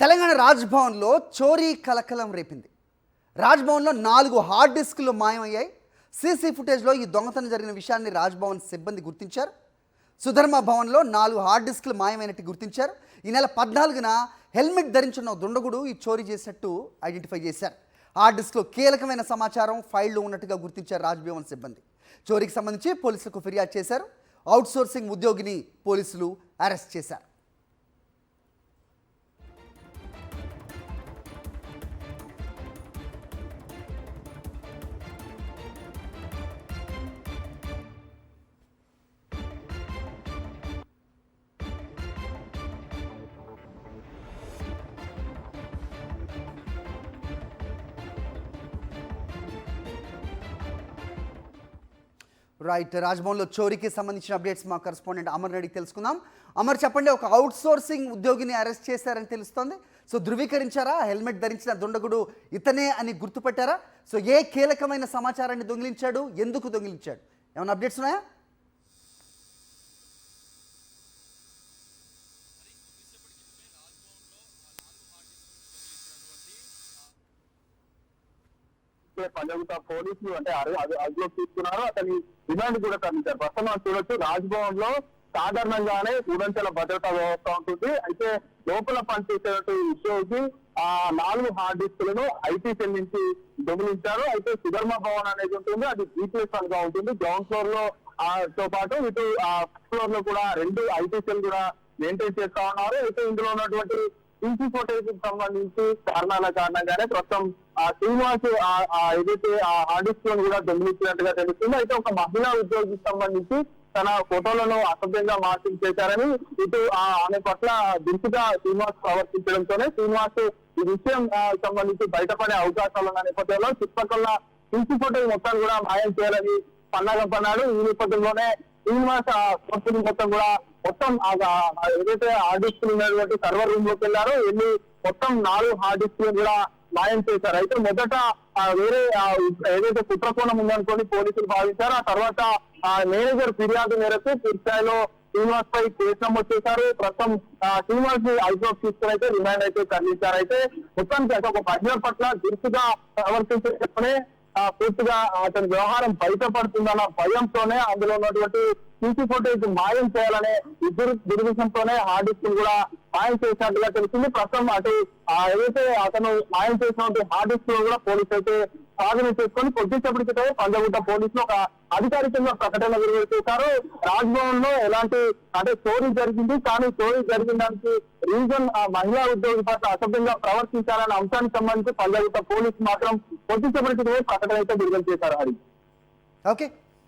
తెలంగాణ రాజ్భవన్లో చోరీ కలకలం రేపింది. రాజ్భవన్లో 4 హార్డ్ డిస్కులు మాయమయ్యాయి. సీసీ ఫుటేజ్లో ఈ దొంగతనం జరిగిన విషయాన్ని రాజ్భవన్ సిబ్బంది గుర్తించారు. సుధర్మ భవన్లో 4 హార్డ్ డిస్కులు మాయమైనట్టు గుర్తించారు. ఈ నెల 14న హెల్మెట్ ధరించిన దుండగుడు ఈ చోరీ చేసినట్టు ఐడెంటిఫై చేశారు. హార్డ్ డిస్క్లో కీలకమైన సమాచారం ఫైళ్లు ఉన్నట్టుగా గుర్తించారు రాజ్భవన్ సిబ్బంది. చోరీకి సంబంధించి పోలీసులకు ఫిర్యాదు చేశారు. అవుట్సోర్సింగ్ ఉద్యోగిని పోలీసులు అరెస్ట్ చేశారు. రైట్, రాజ్భవన్లో చోరీకి సంబంధించిన అప్డేట్స్ మా కరెస్పాండెంట్ అమర్ అడిగి తెలుసుకుందాం. అమర్, చెప్పండి, ఒక అవుట్సోర్సింగ్ ఉద్యోగిని అరెస్ట్ చేశారని తెలుస్తోంది. సో ధృవీకరించారా? హెల్మెట్ ధరించిన దుండగుడు ఇతనే అని గుర్తుపట్టారా? సో ఏ కీలకమైన సమాచారాన్ని దొంగిలించాడు, ఎందుకు దొంగిలించాడు, ఏమైనా అప్డేట్స్ ఉన్నాయా? పంజాగుట్ట పోలీసులు అంటే అదులో తీసుకున్నారు. అతని రిమాండ్ కూడా తరలించారు. ప్రస్తుతం మనం చూడొచ్చు, రాజ్భవన్ లో సాధారణంగానే మూడంచెల భద్రతా వ్యవస్థ ఉంటుంది. అయితే లోపల పనిచేసేటువంటి ఉద్యోగి 4 హార్డ్ డిస్కులను ఐటీ సెల్ నుంచి దొంగిలించారు. అయితే సుధర్మ భవన్ అనేది ఉంటుంది, అది G+1 గా ఉంటుంది. గ్రౌండ్ ఫ్లోర్ లో తో పాటు ఇటు ఫ్లోర్ లో కూడా 2 ఐటీ సెల్ కూడా మెయింటైన్ చేస్తా ఉన్నారు. అయితే ఇందులో ఉన్నటువంటి సీసీ ఫోటేజ్ కి సంబంధించి కారణంగానే ప్రస్తుతం శ్రీనివాస్ ఏదైతే హార్డ్ డిస్క్ లను కూడా దొంగిలించినట్టుగా తెలుస్తుంది. అయితే ఒక మహిళా ఉద్యోగికి సంబంధించి తన ఫోటోలను అసభ్యంగా మార్పింగ్ చేశారని ఇటు ఆమె పట్ల దింపుగా శ్రీనివాస్ ప్రవర్తించడంతోనే శ్రీనివాస్ ఈ విషయం సంబంధించి బయటపడే అవకాశాలు ఉన్న నేపథ్యంలో చుట్టుపక్కల సీసీ ఫోటోలు మొత్తం కూడా మాయం చేయాలని పన్నాగం పన్నాడు. ఈ నేపథ్యంలోనే శ్రీనివాస్ ఫోటోలు మొత్తం కూడా ఏదైతే హార్డ్ డిస్క్ ఉన్నటువంటి సర్వర్ రూమ్ లోకి వెళ్ళారో వెళ్ళి మొత్తం 4 హార్డ్ డిస్క్ కూడా మాయం చేశారు. అయితే మొదట వేరే ఏదైతే కుట్రకోణం ఉందనుకొని పోలీసులు భావించారు. ఆ తర్వాత మేనేజర్ ఫిర్యాదు మేరకు పూర్తిస్థాయిలో శ్రీనివాస్ పై కేసు నమోదు చేశారు. ప్రస్తుతం శ్రీనివాస్ ని అదుపులోకి తీసుకుని అయితే రిమాండ్ అయితే తరలించారు. అయితే మొత్తానికి ఒక మహిళ పట్ల దురుసుగా ప్రవర్తించే పూర్తిగా అతని వ్యవహారం బయటపడుతుందన్న భయంతోనే అందులో ఉన్నటువంటి సీసీ ఫోటేజ్ మాయం చేయాలనే దుర్విషయంతోనే హార్డ్ డిస్క్ కూడా మాయం చేసినట్టుగా తెలిసింది. ప్రస్తుతం అటు ఏదైతే అతను మాయం చేసినటువంటి హార్డ్ డిస్క్ లో కూడా పోలీసులు అయితే స్వాధీనం చేసుకొని కొద్దిసేపటి క్రితమే పంజాగుట్ట పోలీసులు ఒక అధికారికంగా ప్రకటన విడుదల చేశారు. రాజ్భవన్ లో ఎలాంటి చోరీ జరిగింది, కానీ చోరీ జరిగిన దానికి రీజన్ మహిళా ఉద్యోగి పట్ల అసభ్యంగా ప్రవర్తించాలనే అంశానికి సంబంధించి పంజాగుట్ట పోలీసు మాత్రం కొద్దిసేపటి క్రితమే ప్రకటన అయితే విడుదల చేశారు. హరి, ఓకే.